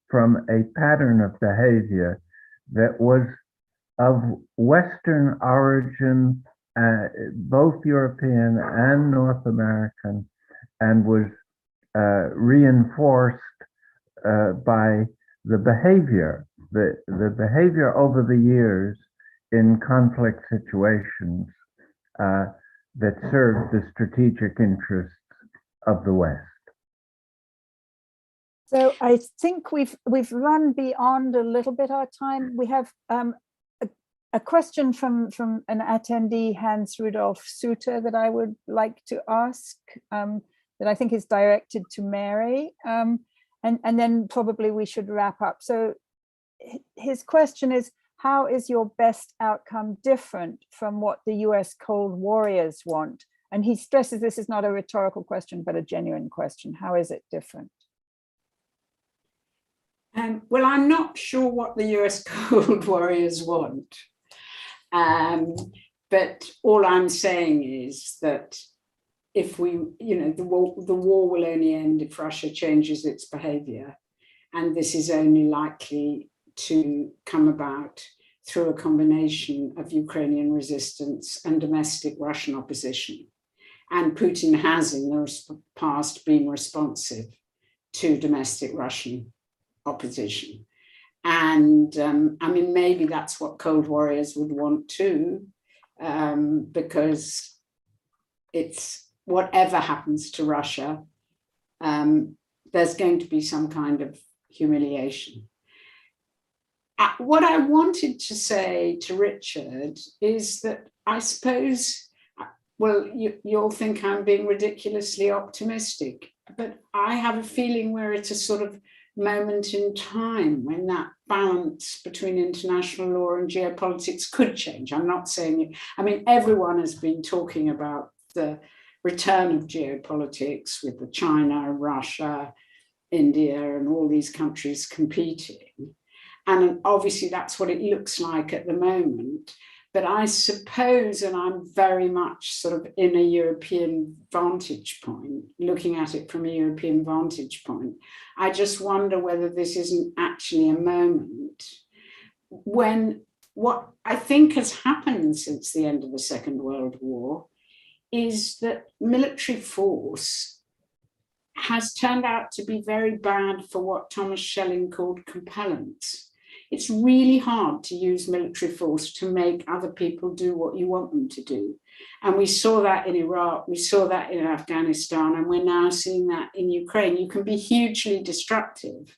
from a pattern of behavior that was of Western origin, both European and North American, and was reinforced by the behavior over the years in conflict situations that served the strategic interests of the West. So I think we've run beyond a little bit our time. We have a question from an attendee, Hans Rudolf Suter, that I would like to ask, that I think is directed to Mary, and then probably we should wrap up. So his question is, how is your best outcome different from what the US Cold Warriors want? And he stresses this is not a rhetorical question, but a genuine question. How is it different? Well, I'm not sure what the US Cold Warriors want. But all I'm saying is that if we, the war will only end if Russia changes its behavior. And this is only likely to come about through a combination of Ukrainian resistance and domestic Russian opposition. And Putin has in the past been responsive to domestic Russian opposition. And I mean, maybe that's what Cold Warriors would want too, because it's whatever happens to Russia, there's going to be some kind of humiliation. What I wanted to say to Richard is that I suppose, well, you'll think I'm being ridiculously optimistic, but I have a feeling we're at a sort of moment in time when that balance between international law and geopolitics could change. I'm not saying, I mean, everyone has been talking about the return of geopolitics with the China, Russia, India, and all these countries competing. And obviously that's what it looks like at the moment. But I suppose, and I'm very much sort of in a European vantage point, looking at it from a European vantage point, I just wonder whether this isn't actually a moment when what I think has happened since the end of the Second World War is that military force has turned out to be very bad for what Thomas Schelling called compellence. It's really hard to use military force to make other people do what you want them to do. And we saw that in Iraq, we saw that in Afghanistan, and we're now seeing that in Ukraine. You can be hugely destructive,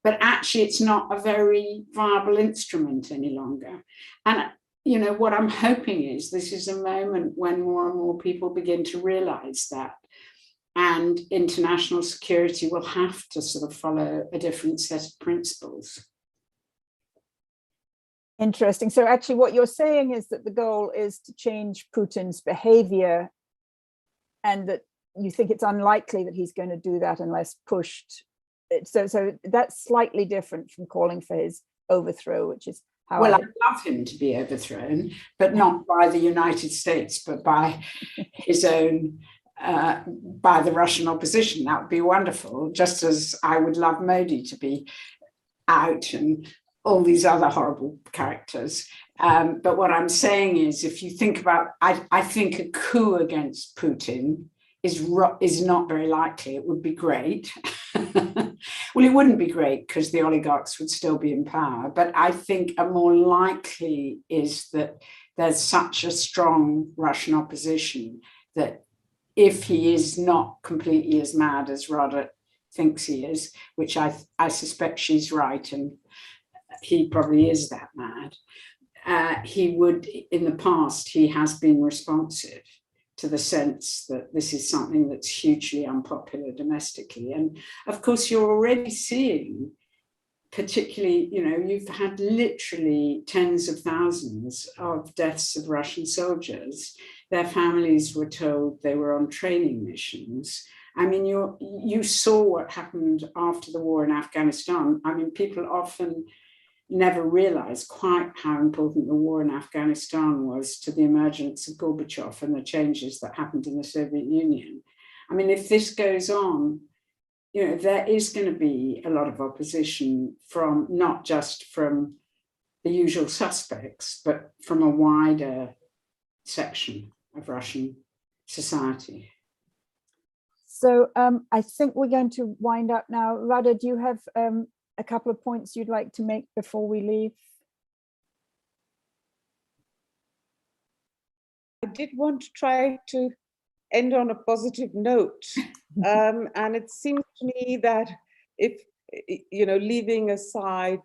but actually it's not a very viable instrument any longer. And what I'm hoping is this is a moment when more and more people begin to realize that, and international security will have to sort of follow a different set of principles. Interesting. So actually what you're saying is that the goal is to change Putin's behavior, and that you think it's unlikely that he's going to do that unless pushed. So that's slightly different from calling for his overthrow, which is how I'd love him to be overthrown, but not by the United States, but by his own, by the Russian opposition. That would be wonderful, just as I would love Modi to be out and all these other horrible characters. But what I'm saying is, if you think about, I think a coup against Putin is not very likely. It would be great. Well, it wouldn't be great because the oligarchs would still be in power. But I think a more likely is that there's such a strong Russian opposition that if he is not completely as mad as Radha thinks he is, which I suspect she's right, and he probably is that mad, he would, in the past, he has been responsive to the sense that this is something that's hugely unpopular domestically. And of course, you're already seeing particularly, you know, you've had literally tens of thousands of deaths of Russian soldiers. Their families were told they were on training missions. I mean, you saw what happened after the war in Afghanistan. I mean, people often never realized quite how important the war in Afghanistan was to the emergence of Gorbachev and the changes that happened in the Soviet Union. I mean, if this goes on, you know, there is going to be a lot of opposition from not just from the usual suspects, but from a wider section of Russian society. So I think we're going to wind up now. Radha, do you have a couple of points you'd like to make before we leave? I did want to try to end on a positive note. And it seems to me that if, you know, leaving aside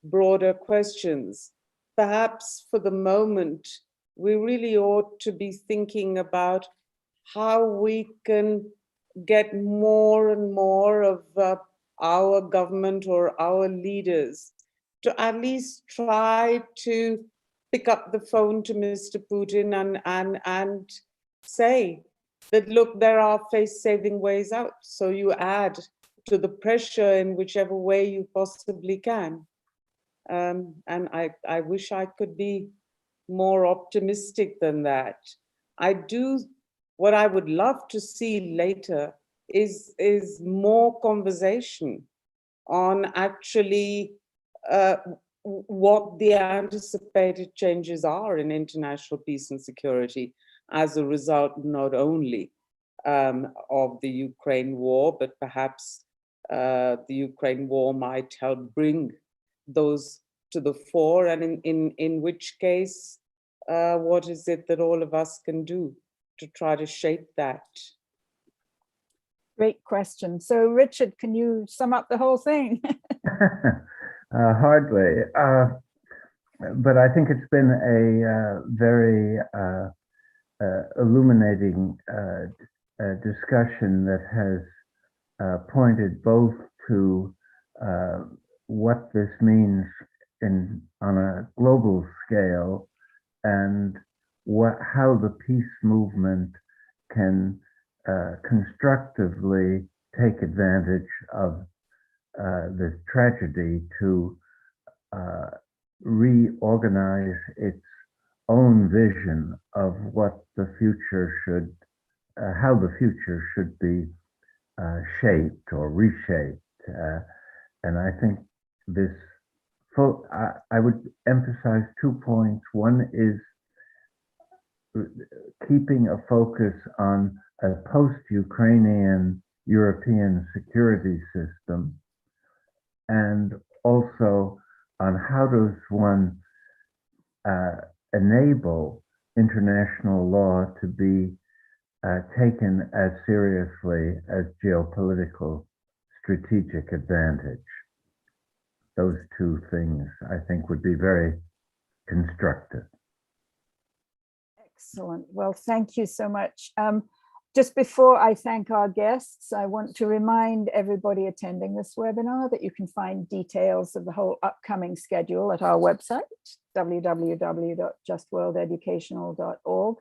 broader questions, perhaps for the moment, we really ought to be thinking about how we can get more and more of our government or our leaders to at least try to pick up the phone to Mr. Putin and say that, look, there are face-saving ways out. So you add to the pressure in whichever way you possibly can. And I wish I could be more optimistic than that. What I would love to see later is more conversation on actually what the anticipated changes are in international peace and security as a result not only of the Ukraine war, but perhaps the Ukraine war might help bring those to the fore, and in which case, what is it that all of us can do to try to shape that? Great question. So Richard, can you sum up the whole thing? Hardly, but I think it's been a very illuminating discussion that has pointed both to what this means on a global scale, and how the peace movement can constructively take advantage of this tragedy to reorganize its own vision of what the future should, how the future should be shaped or reshaped. And I think this, I would emphasize 2 points. One is keeping a focus on a post-Ukrainian European security system, and also on how does one enable international law to be taken as seriously as geopolitical strategic advantage. Those two things, I think, would be very constructive. Excellent. Well, thank you so much. Just before I thank our guests, I want to remind everybody attending this webinar that you can find details of the whole upcoming schedule at our website, www.justworldeducational.org,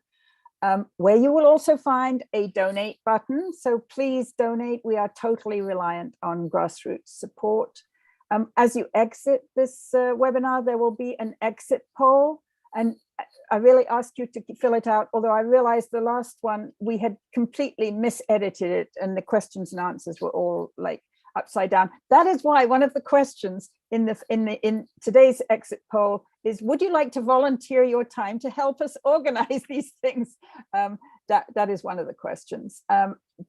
where you will also find a donate button. So please donate. We are totally reliant on grassroots support. As you exit this webinar, there will be an exit poll, and I really ask you to fill it out, although I realized the last one, we had completely misedited it and the questions and answers were all like upside down. That is why one of the questions in today's exit poll is, would you like to volunteer your time to help us organize these things? That is one of the questions.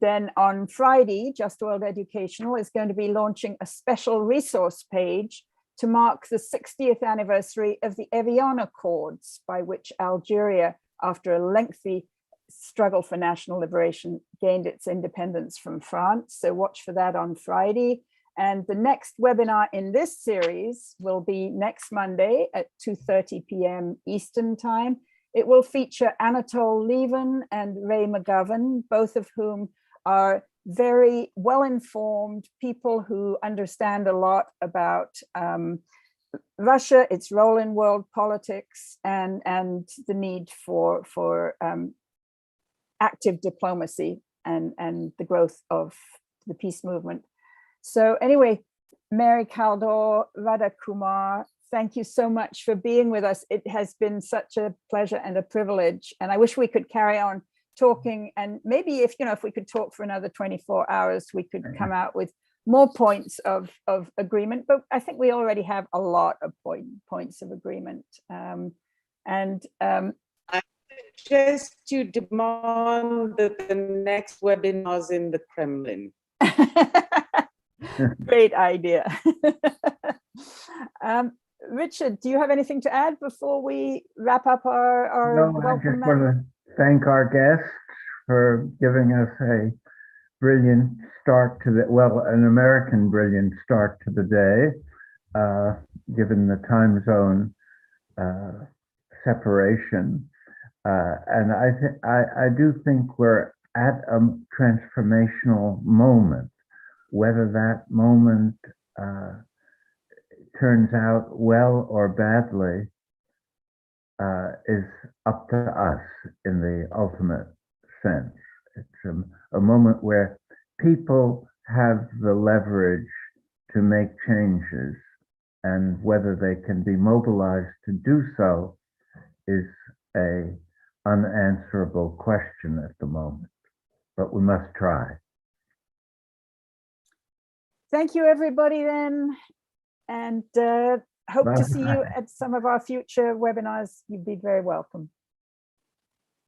Then on Friday, Just World Educational is going to be launching a special resource page to mark the 60th anniversary of the Evian Accords, by which Algeria, after a lengthy struggle for national liberation, gained its independence from France. So watch for that on Friday. And the next webinar in this series will be next Monday at 2:30 p.m. Eastern Time. It will feature Anatole Lieven and Ray McGovern, both of whom are very well-informed people who understand a lot about Russia, its role in world politics, and the need for active diplomacy and the growth of the peace movement. So anyway, Mary Kaldor, Radha Kumar, thank you so much for being with us. It has been such a pleasure and a privilege, and I wish we could carry on talking, and maybe if we could talk for another 24 hours, we could come out with more points of agreement, but I think we already have a lot of points of agreement. I suggest you demand that the next webinar is in the Kremlin. Great idea. Richard, do you have anything to add before we wrap up our No, I just want to thank our guests for giving us a brilliant start to an American brilliant start to the day, given the time zone separation. And I do think we're at a transformational moment. Whether that moment turns out well or badly is up to us in the ultimate sense. It's a moment where people have the leverage to make changes, and whether they can be mobilized to do so is an unanswerable question at the moment, but we must try. Thank you, everybody, then, and hope to see you at some of our future webinars. You'd be very welcome.